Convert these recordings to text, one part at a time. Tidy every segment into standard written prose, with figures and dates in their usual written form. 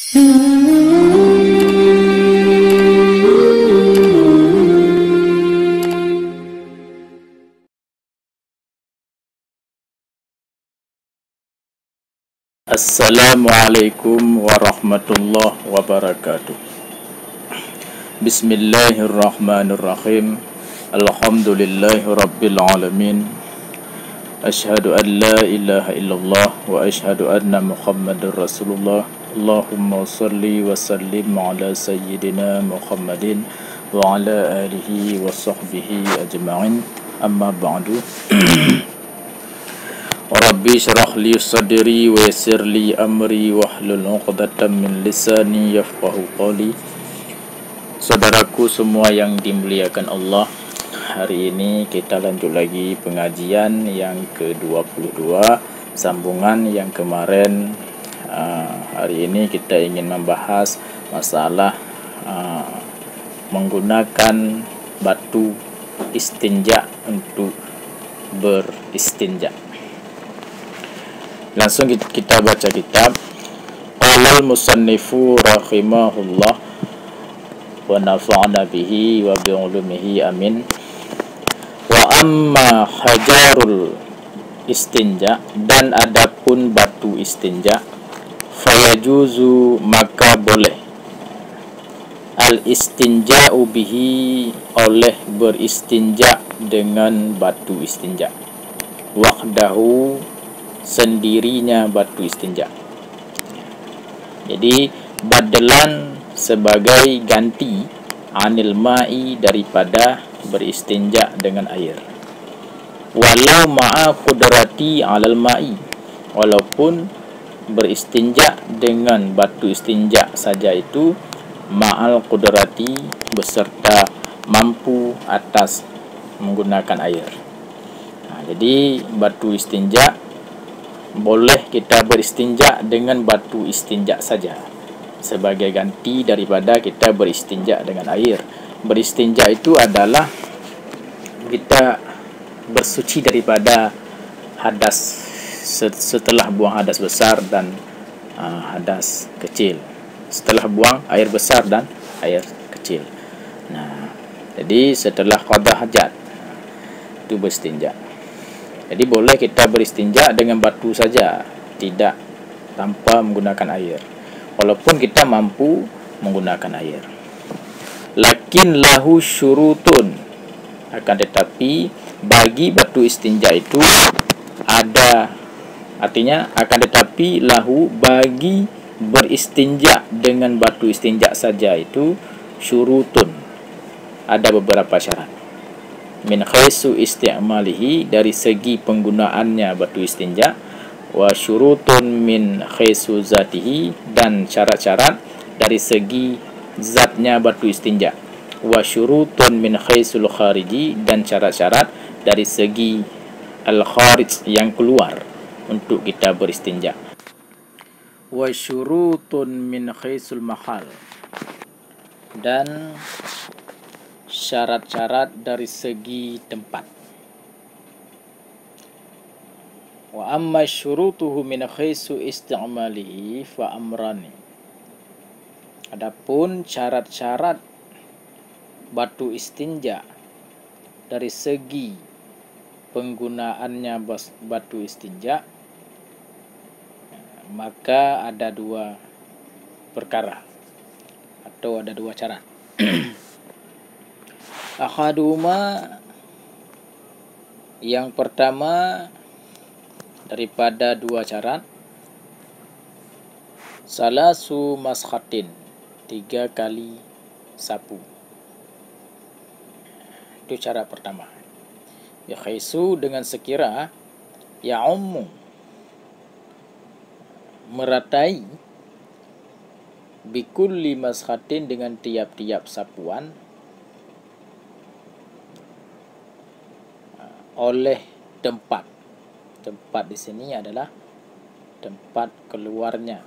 Assalamualaikum warahmatullahi wabarakatuh. Bismillahirrahmanirrahim. Alhamdulillahi rabbil alamin. Asyhadu an la ilaha illallah wa asyhadu anna Muhammadar Rasulullah. Allahumma salli wa sallim ala sayyidina Muhammadin wa ala alihi wa sahbihi ajma'in. Amma ba'du. Rabbi syrah li sadri wa yassir li amri wahlul 'uqdatam min lisani yafqahu qawli. Saudaraku semua yang dimuliakan Allah, hari ini kita lanjut lagi pengajian yang ke-22, sambungan yang kemarin. Hari ini kita ingin membahas masalah menggunakan batu istinja untuk beristinja. Langsung kita baca kitab. Qala al-musannifu rahimahullah wa nafa'na bihi wa bi ulumihi amin. Wa amma hajarul istinja, dan adapun batu istinja, fayajuzu, maka boleh, al istinja'u bihi, oleh beristinja dengan batu istinja, wahdahu, sendirinya batu istinja. Jadi badalan, sebagai ganti, anil ma'i, daripada beristinja dengan air. Walau ma'a qudrati alal ma'i, walaupun beristinja dengan batu istinja saja itu ma'al qudrati, beserta mampu atas menggunakan air. Jadi batu istinja boleh kita beristinja dengan batu istinja saja, sebagai ganti daripada kita beristinja dengan air. Beristinja itu adalah kita bersuci daripada hadas setelah buang hadas besar dan hadas kecil, setelah buang air besar dan air kecil. Jadi setelah qada hajat itu beristinja. Jadi boleh kita beristinja dengan batu saja, tidak tanpa menggunakan air, walaupun kita mampu menggunakan air. Lakin lahu syurutun, akan tetapi bagi batu istinja itu ada, artinya akan tetapi lahu, bagi beristinja dengan batu istinja saja itu syurutun, ada beberapa syarat. Min khaisu isti'malihi, dari segi penggunaannya batu istinja, wa syurutun min khaisu zatihi, dan syarat-syarat dari segi zatnya batu istinja, wa syurutun min khaisul khariji, dan syarat-syarat dari segi al-kharij, yang keluar untuk kita beristinja, wa syurutun min khaisul mahal, dan syarat-syarat dari segi tempat. Wa amma syurutuhu min khaisu isti'malihi fa amrani, adapun syarat-syarat batu istinja dari segi penggunaannya batu istinja, maka ada dua perkara atau ada dua syarat. Ahaduma, yang pertama daripada dua syarat, salasu maskhatin, 3 kali sapu. Itu syarat pertama. Ya khaisu, dengan sekira, ya ummu, meratai, bikulli maskhatin, dengan tiap-tiap sapuan, oleh tempat. Tempat di sini adalah tempat keluarnya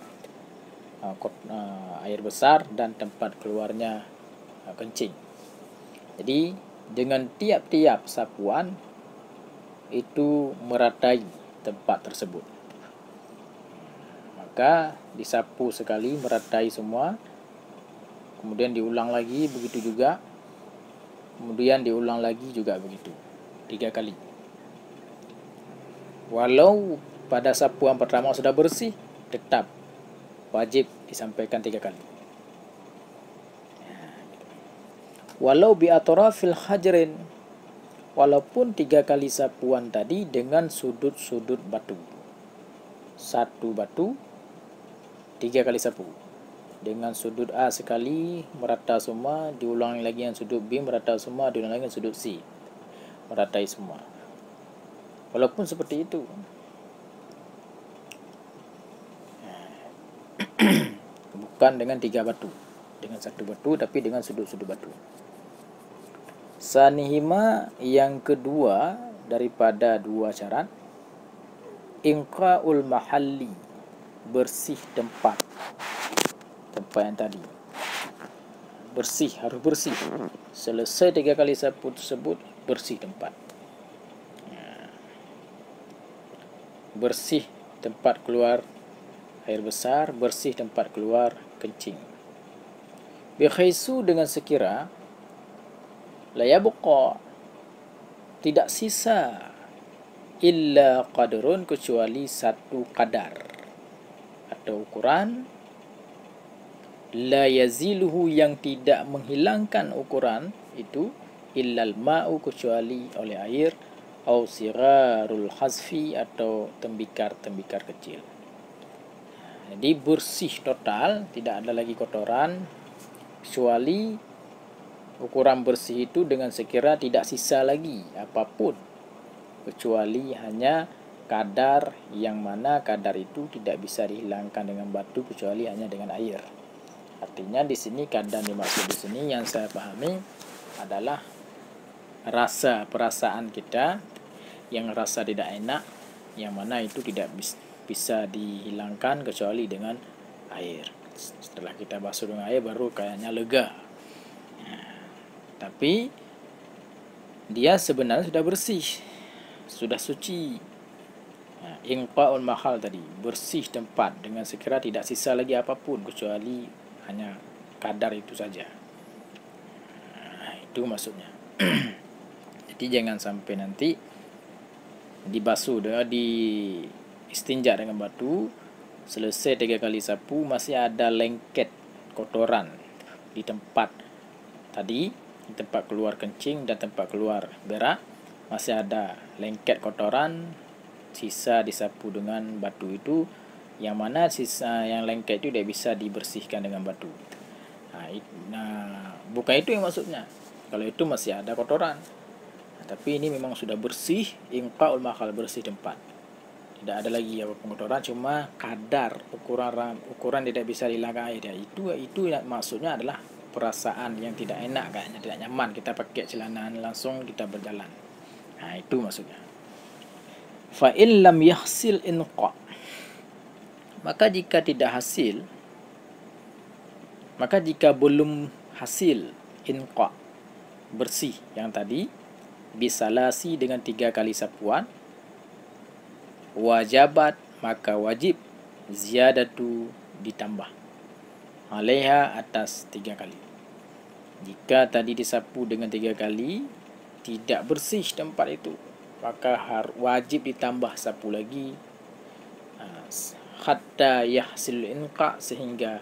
air besar dan tempat keluarnya kencing. Jadi dengan tiap-tiap sapuan itu meratai tempat tersebut, maka disapu sekali meratai semua, kemudian diulang lagi begitu juga, kemudian diulang lagi juga begitu 3 kali. Walau pada sapuan pertama sudah bersih, tetap wajib disampaikan 3 kali. Walau bi atrafil hajrin, walaupun 3 kali sapuan tadi dengan sudut-sudut batu. 1 batu 3 kali sapu. Dengan sudut A sekali merata semua, diulang lagi yang sudut B merata semua, diulang lagi yang sudut C meratai semua. Walaupun seperti itu. Bukan dengan 3 batu, dengan 1 batu, tapi dengan sudut-sudut batu. Sanihima, yang kedua daripada 2 syarat, inqaul mahalli, bersih tempat yang tadi. Bersih, harus bersih. Selesai 3 kali sapu tersebut, bersih tempat. Bersih tempat keluar air besar, bersih tempat keluar kencing. Bikhaisu, dengan sekira la yabqa, tidak sisa, illa qadrun, kecuali 1 kadar atau ukuran, la yaziluhu, yang tidak menghilangkan ukuran itu, illal ma'u, kecuali oleh air, au sirarul hazfi, atau tembikar-tembikar kecil. Jadi bersih total, tidak ada lagi kotoran, kecuali ukuran bersih itu dengan sekira tidak sisa lagi apapun, kecuali hanya kadar yang mana kadar itu tidak bisa dihilangkan dengan batu kecuali hanya dengan air. Artinya di sini kadar dimaksud di sini yang saya pahami adalah rasa, perasaan kita yang rasa tidak enak, yang mana itu tidak bisa dihilangkan kecuali dengan air. Setelah kita basuh dengan air baru kayaknya lega. Tapi dia sebenarnya sudah bersih, sudah suci. Inqaul mahal tadi, bersih tempat dengan sekira tidak sisa lagi apapun kecuali hanya kadar itu saja. Itu maksudnya. Jadi jangan sampai nanti dibasuh dengan istinja dengan batu, selesai 3 kali sapu masih ada lengket kotoran di tempat tadi, di tempat keluar kencing dan tempat keluar berak, masih ada lengket kotoran, sisa disapu dengan batu itu, yang mana sisa yang lengket itu tidak bisa dibersihkan dengan batu. Bukan itu yang maksudnya. Kalau itu masih ada kotoran. Tapi ini memang sudah bersih, inqaul mahal, bersih tempat. Tidak ada lagi apa kotoran, cuma kadar ukuran tidak bisa dihilangkan air. Itu maksudnya adalah perasaan yang tidak enak, kayaknya tidak nyaman kita pakai celana langsung kita berjalan. Itu maksudnya. Fa in lam yahsil inqa, maka jika tidak hasil, maka jika belum hasil inqa, bersih yang tadi, bisalasi, dengan 3 kali sapuan, wajabat, maka wajib, ziyadatu, ditambah, alaiha, atas 3 kali. Jika tadi disapu dengan 3 kali tidak bersih tempat itu, maka wajib ditambah sapu lagi, hatta yahsil inqa, sehingga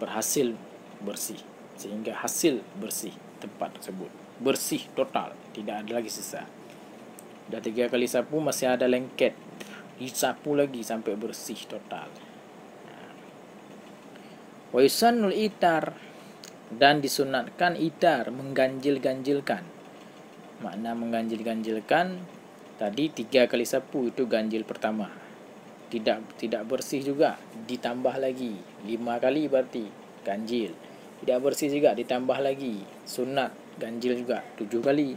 berhasil bersih, sehingga hasil bersih tempat tersebut, bersih total, tidak ada lagi sisa. Dah 3 kali sapu masih ada lengket, disapu lagi sampai bersih total. Wa yusannul itar, dan disunatkan itar, mengganjil-ganjilkan. Makna mengganjil-ganjilkan tadi 3 kali sapu itu ganjil pertama. Tidak bersih juga ditambah lagi 5 kali, berarti ganjil. Tidak bersih juga ditambah lagi sunat ganjil juga 7 kali.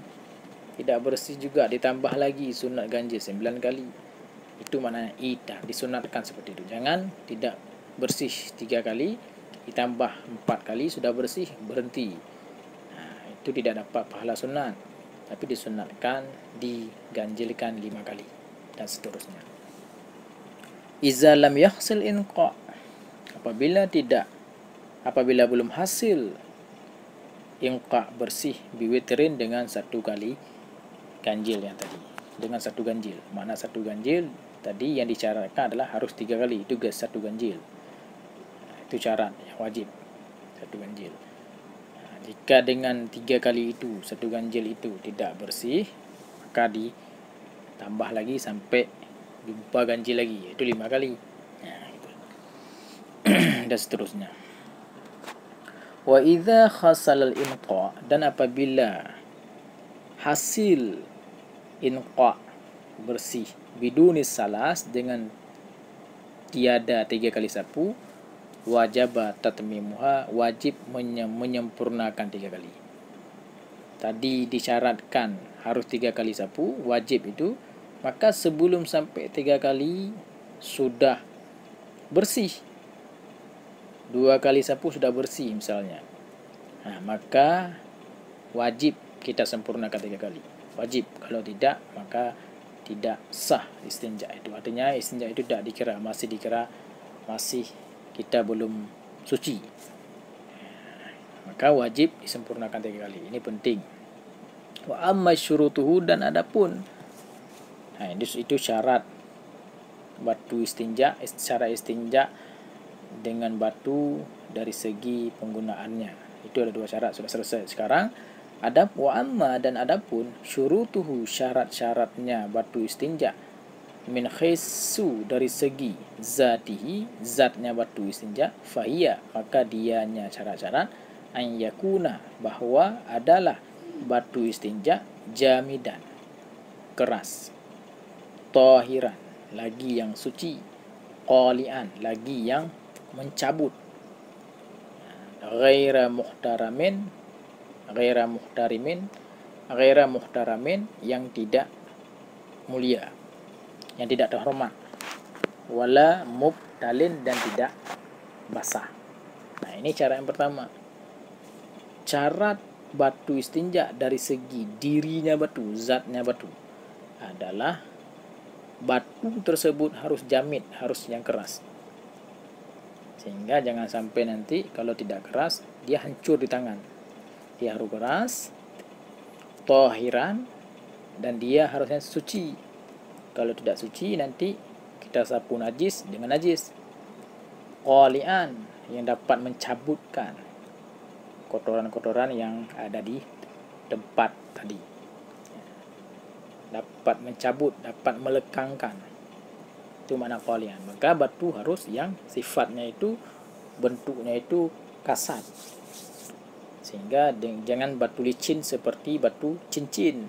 Tidak bersih juga ditambah lagi sunat ganjil 9 kali. Itu maknanya itar, disunatkan seperti itu. Jangan tidak bersih 3 kali ditambah 4 kali sudah bersih berhenti. Itu tidak dapat pahala sunat, tapi disunatkan diganjilkan 5 kali dan seterusnya. Iza lam yahsil inqa, Apabila belum hasil inqa bersih biwitrin dengan satu kali ganjil yang tadi, dengan satu ganjil. Makna satu ganjil tadi yang disyaratkan adalah harus 3 kali, itu satu ganjil. Itu syarat yang wajib, satu ganjil. Jika dengan 3 kali itu, satu ganjil itu tidak bersih, maka ditambah lagi sampai jumpa ganjil lagi, yaitu 5 kali. Gitu. Dan seterusnya. Wa idza khasal al-inqa, dan apabila hasil inqa bersih bidunis salas, dengan tiada 3 kali sapu, wajib tatmimuha, wajib menyempurnakan 3 kali. Tadi disyaratkan harus 3 kali sapu, wajib itu, maka sebelum sampai 3 kali sudah bersih, 2 kali sapu sudah bersih misalnya, maka wajib kita sempurnakan 3 kali. Wajib, kalau tidak maka tidak sah istinja itu. Artinya istinja itu tidak dikira, masih kita belum suci, maka wajib disempurnakan 3 kali. Ini penting. Wa amma syurutuhu, dan adapun itu syarat batu istinja, syarat istinja dengan batu dari segi penggunaannya. Itu ada 2 syarat, sudah selesai. Sekarang wa amma, dan adapun syurutuhu, syarat-syaratnya batu istinja, min khaisu, dari segi zatihi, zatnya batu istinja, fahiya, maka dianya syarat-syarat, an yakuna, bahwa adalah batu istinja jamidan, keras, tahiran, lagi yang suci, qalian, lagi yang mencabut, ghaira muhtarimin, yang tidak mulia, yang tidak terhormat, wala mubtalin, dan tidak basah. Ini cara yang pertama. Syarat batu istinja dari segi dirinya batu, zatnya batu, adalah batu tersebut harus jamid, harus yang keras, sehingga jangan sampai nanti kalau tidak keras dia hancur di tangan. Dia harus keras, tahiran, dan dia harusnya suci. Kalau tidak suci nanti kita sapu najis dengan najis. Qalian, yang dapat mencabutkan kotoran-kotoran yang ada di tempat tadi. Dapat mencabut, dapat melekangkan. Itu makna qalian. Maka batu harus yang sifatnya itu, bentuknya itu kasar. Sehingga jangan batu licin seperti batu cincin.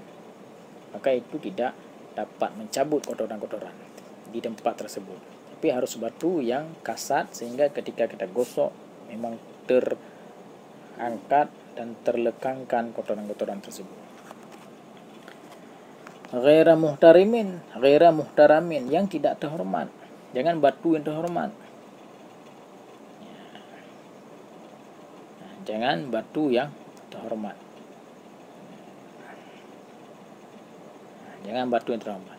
Maka itu tidak dapat mencabut kotoran-kotoran di tempat tersebut. Tapi harus batu yang kasat, sehingga ketika kita gosok memang terangkat dan terlekangkan kotoran-kotoran tersebut. Ghaira muhtaramin, yang tidak terhormat. Jangan batu yang terhormat. Jangan batu yang terhormat. Jangan batu yang terhormat.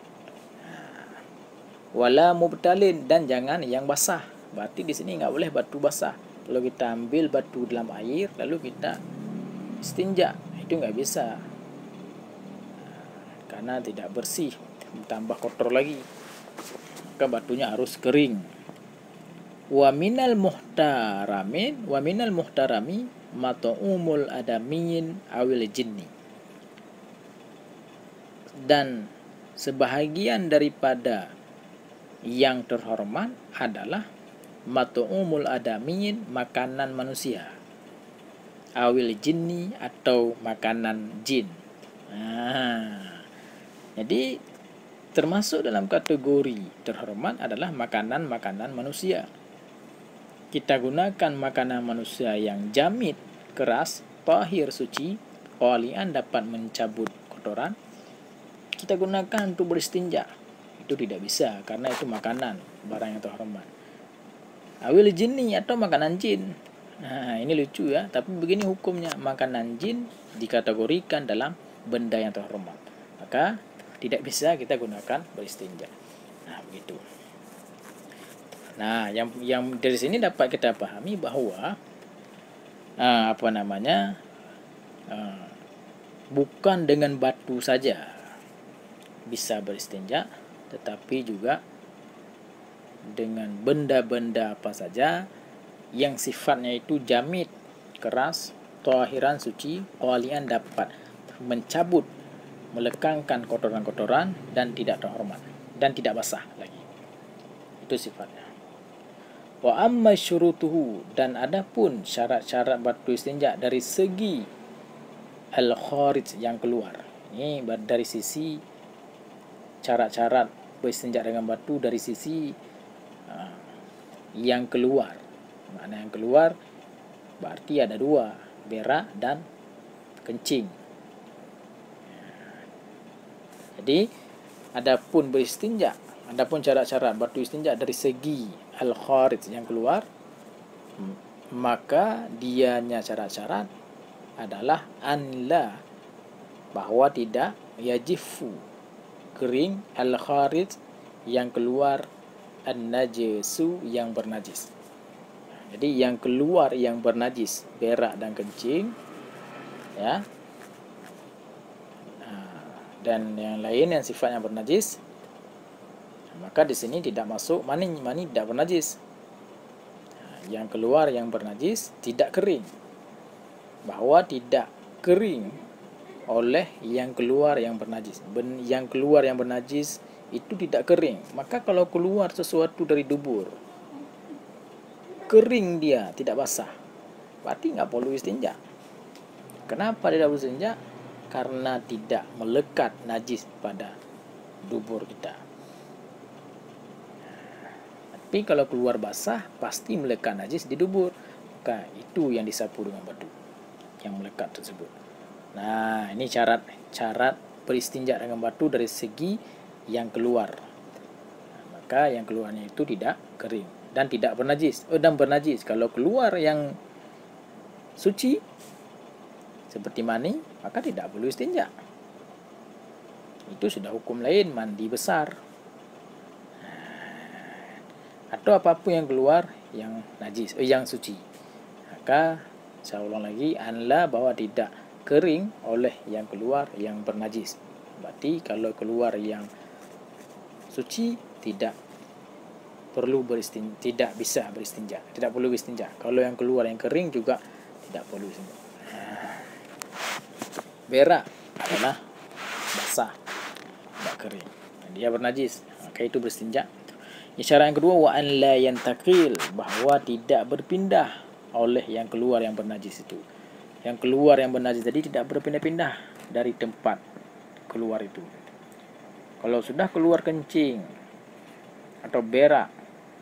Wala mubtalin, dan jangan yang basah. Berarti di sini nggak boleh batu basah. Kalau kita ambil batu dalam air lalu kita istinja, itu nggak bisa, karena tidak bersih, tambah kotor lagi. Maka batunya harus kering. Wa minal muhtarami mat'umul adamin awil jinni, dan sebahagian daripada yang terhormat adalah mat'umul adamin, makanan manusia, awil jinni, atau makanan jin. Jadi termasuk dalam kategori terhormat adalah makanan-makanan manusia. Kita gunakan makanan manusia yang jamid, keras, tahir, suci, qalian, dapat mencabut kotoran, kita gunakan untuk beristinja. Itu tidak bisa, karena itu makanan, barang yang terhormat. Awil jinni, atau makanan jin. Ini lucu ya, tapi begini hukumnya. Makanan jin dikategorikan dalam benda yang terhormat, maka tidak bisa kita gunakan beristinja. Begitu. Nah, yang dari sini dapat kita pahami bahwa bukan dengan batu saja bisa beristinja, tetapi juga dengan benda-benda apa saja yang sifatnya itu jamid, keras, tahiran, suci, walian, dapat mencabut, melekangkan kotoran-kotoran dan tidak terhormat dan tidak basah lagi. Itu sifatnya. Wa amma syurutuhu, dan adapun syarat-syarat batu istinja dari segi al-kharij, yang keluar. Ini dari sisi syarat-syarat beristinja dengan batu dari sisi yang keluar. Makna yang keluar berarti ada dua, berak dan kencing. Jadi adapun beristinja, adapun syarat-syarat batu istinja dari segi al-kharij, yang keluar, maka dianya syarat-syarat adalah anla, bahwa tidak yajifu, kering, al-kharij, yang keluar, an-najisu, yang bernajis. Jadi yang keluar yang bernajis, berak dan kencing, ya, dan yang lain yang sifatnya bernajis, maka di sini tidak masuk mani tidak bernajis. Yang keluar yang bernajis tidak kering, bahwa tidak kering oleh yang keluar yang bernajis. Yang keluar yang bernajis itu tidak kering. Maka kalau keluar sesuatu dari dubur, kering dia, tidak basah, berarti nggak perlu istinja. Kenapa tidak perlu istinja? Karena tidak melekat najis pada dubur kita. Tapi kalau keluar basah, pasti melekat najis di dubur. Maka itu yang disapu dengan batu, yang melekat tersebut. Nah, ini syarat beristinja dengan batu dari segi yang keluar. Maka yang keluarnya itu tidak kering dan tidak bernajis. Dan bernajis. Kalau keluar yang suci seperti mani, maka tidak perlu istinja. Itu sudah hukum lain, mandi besar. Atau apapun yang keluar yang najis, yang suci. Maka saya ulang lagi, anla, bahwa tidak kering oleh yang keluar yang bernajis. Berarti kalau keluar yang suci tidak perlu beristinja, tidak bisa beristinja, tidak perlu beristinja. Kalau yang keluar yang kering juga tidak perlu beristinja. Berak adalah basah, tidak kering, dia bernajis, maka itu beristinja. Syarat yang kedua, wa an la yantaqil, bahwa tidak berpindah oleh yang keluar yang bernajis itu. Yang keluar yang bernajis tadi tidak berpindah-pindah dari tempat keluar itu. Kalau sudah keluar kencing atau berak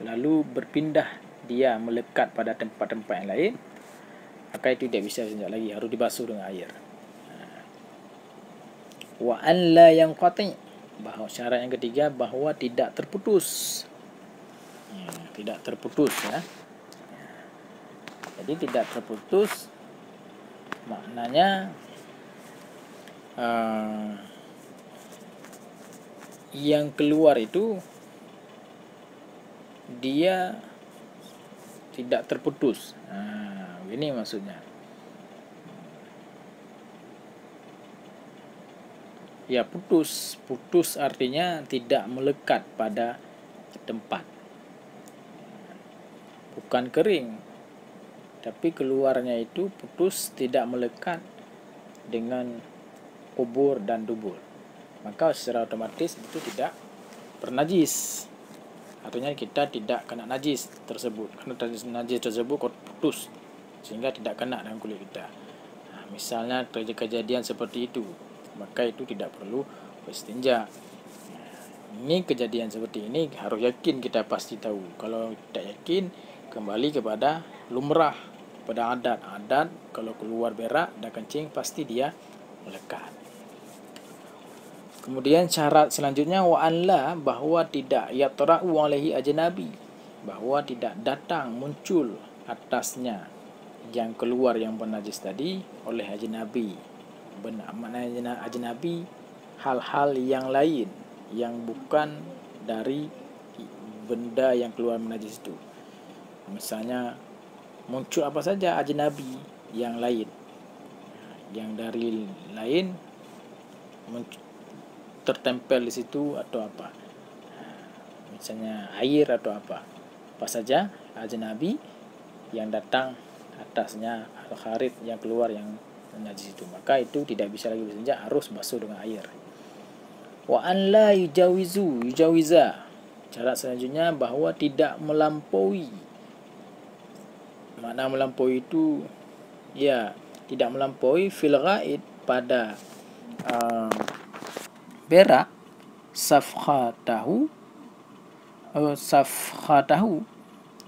lalu berpindah dia melekat pada tempat-tempat yang lain, maka itu tidak bisa istinja lagi, harus dibasuh dengan air. Wa an la yanqati, bahwa syarat yang ketiga bahwa tidak terputus. Tidak terputus, ya. Jadi tidak terputus maknanya yang keluar itu dia tidak terputus. Ini maksudnya. Ya, putus artinya tidak melekat pada tempat. Bukan kering, tapi keluarnya itu putus, tidak melekat dengan kubur dan dubur. Maka secara otomatis itu tidak bernajis. Artinya kita tidak kena najis tersebut. Karena najis tersebut putus, sehingga tidak kena dengan kulit kita. Misalnya kejadian seperti itu, maka itu tidak perlu beristinja. Ini kejadian seperti ini harus yakin, kita pasti tahu. Kalau tidak yakin, kembali kepada lumrah, pada adat. Kalau keluar berak dan kencing pasti dia melekat. Kemudian syarat selanjutnya, wa anla, bahwa tidak yatra'u alaihi ajnabi, bahwa tidak datang muncul atasnya yang keluar yang bernajis tadi oleh ajnabi. Maknanya ajnabi, hal-hal yang lain yang bukan dari benda yang keluar najis itu. Misalnya muncul apa saja ajnabi yang lain, yang dari lain tertempel di situ atau apa, misalnya air atau apa saja ajnabi yang datang atasnya al-kharit yang keluar yang najis itu, maka itu tidak bisa lagi beristinja, harus basuh dengan air. Wa an la yujawiza, syarat selanjutnya bahwa tidak melampaui. Makna melampaui itu ya tidak melampaui fil ghaid pada berak safkhatahu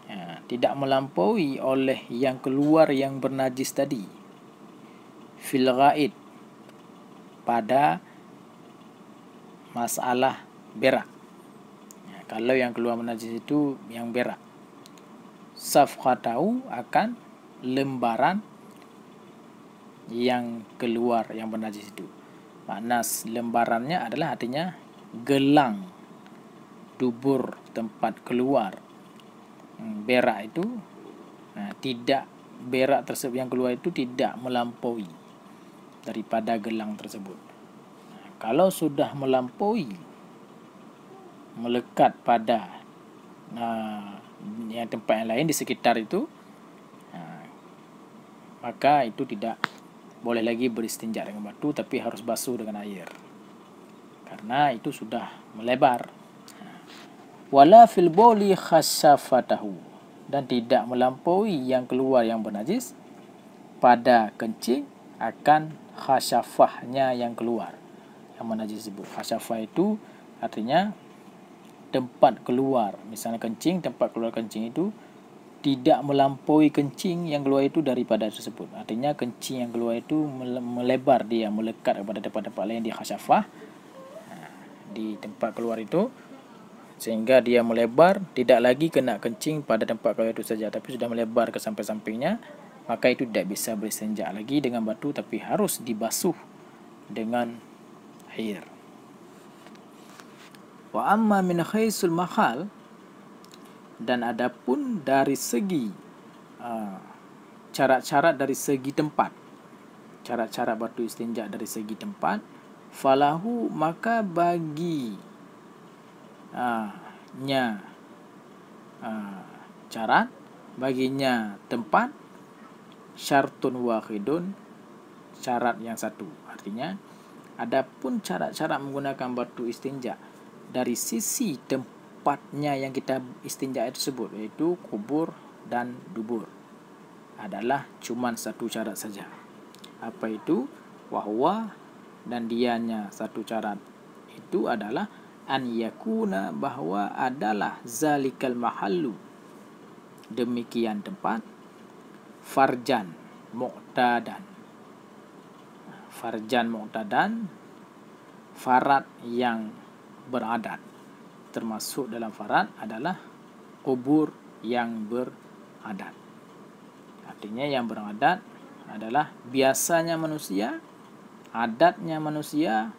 ya, tidak melampaui oleh yang keluar yang bernajis tadi fil ghaid pada masalah berak ya, kalau yang keluar bernajis itu yang berak, safkhatahu akan lembaran yang keluar yang bernajis itu. Makna lembarannya adalah artinya gelang dubur tempat keluar berak itu, tidak berak tersebut yang keluar itu tidak melampaui daripada gelang tersebut. Kalau sudah melampaui, melekat pada yang tempat yang lain di sekitar itu, maka itu tidak boleh lagi beristinja dengan batu, tapi harus basuh dengan air karena itu sudah melebar. Wala fil boli khasafatahu, dan tidak melampaui yang keluar yang bernajis pada kencing akan khasafahnya yang keluar yang bernajis tersebut. Khasafah itu artinya tempat keluar, misalnya kencing, tempat keluar kencing itu tidak melampaui kencing yang keluar itu daripada tersebut. Artinya kencing yang keluar itu melebar, dia melekat kepada tempat-tempat lain di khasafah, di tempat keluar itu, sehingga dia melebar, tidak lagi kena kencing pada tempat keluar itu saja, tapi sudah melebar ke samping-sampingnya, maka itu tidak bisa beristinja lagi dengan batu, tapi harus dibasuh dengan air. Wa amma min khaisul mahal, dan adapun dari segi syarat-syarat dari segi tempat, syarat-syarat batu istinja dari segi tempat, falahu, maka bagi syarat baginya tempat, syartun wahidun, syarat yang satu. Artinya adapun syarat-syarat menggunakan batu istinja dari sisi tempatnya yang kita istinja tersebut, yaitu kubur dan dubur, adalah cuma satu syarat saja. Apa itu? Wahwa, dan dianya satu syarat itu adalah an yakuna, bahwa adalah zalikal mahallu, demikian tempat, farjan mu'tadan, farad yang beradat. Termasuk dalam farad adalah kubur yang beradat. Artinya yang beradat adalah biasanya manusia, adatnya manusia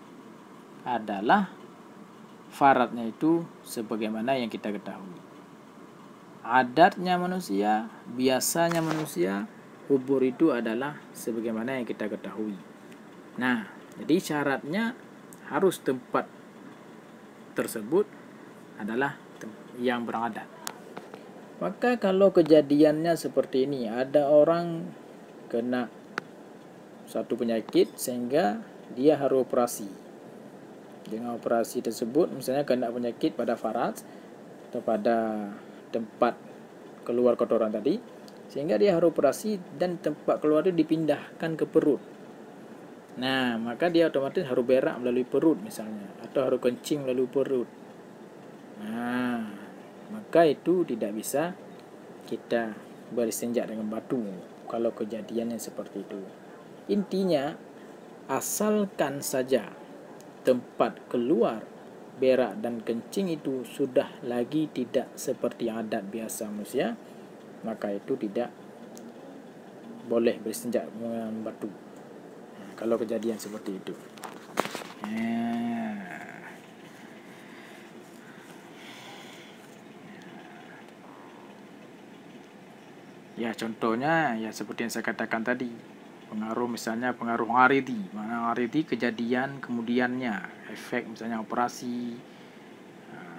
adalah faradnya itu sebagaimana yang kita ketahui. Adatnya manusia, biasanya manusia, kubur itu adalah sebagaimana yang kita ketahui. Nah, jadi syaratnya harus tempat tersebut adalah yang beradat. Maka kalau kejadiannya seperti ini, ada orang kena satu penyakit sehingga dia harus operasi. Dengan operasi tersebut, misalnya kena penyakit pada faraj atau pada tempat keluar kotoran tadi, sehingga dia harus operasi dan tempat keluar itu dipindahkan ke perut. Nah, maka dia otomatis harus berak melalui perut misalnya, atau harus kencing melalui perut. Nah, maka itu tidak bisa kita beristinja dengan batu kalau kejadiannya seperti itu. Intinya, asalkan saja tempat keluar berak dan kencing itu sudah lagi tidak seperti adat biasa manusia, maka itu tidak boleh beristinja dengan batu kalau kejadian seperti itu. Ya contohnya ya seperti yang saya katakan tadi, pengaruh misalnya pengaruh ngaridi, mana ngaridi kejadian kemudiannya, efek misalnya operasi,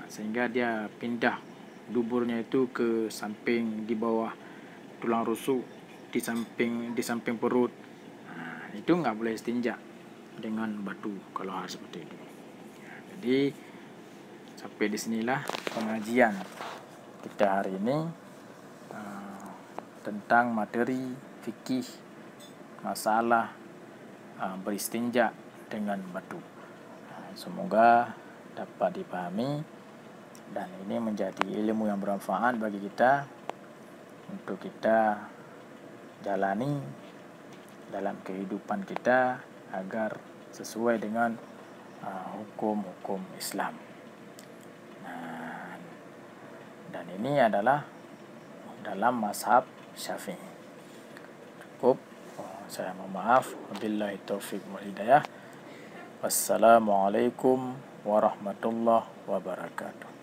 sehingga dia pindah duburnya itu ke samping di bawah tulang rusuk, di samping perut. Itu nggak boleh istinja dengan batu kalau hal seperti itu. Jadi sampai di sinilah pengajian kita hari ini tentang materi fikih masalah beristinja dengan batu. Semoga dapat dipahami dan ini menjadi ilmu yang bermanfaat bagi kita untuk kita jalani dalam kehidupan kita agar sesuai dengan hukum-hukum Islam. Dan ini adalah dalam mazhab Syafi'i. Cukup. Saya mohon maaf. Wabillahi taufiq wal hidayah. Wassalamualaikum warahmatullahi wabarakatuh.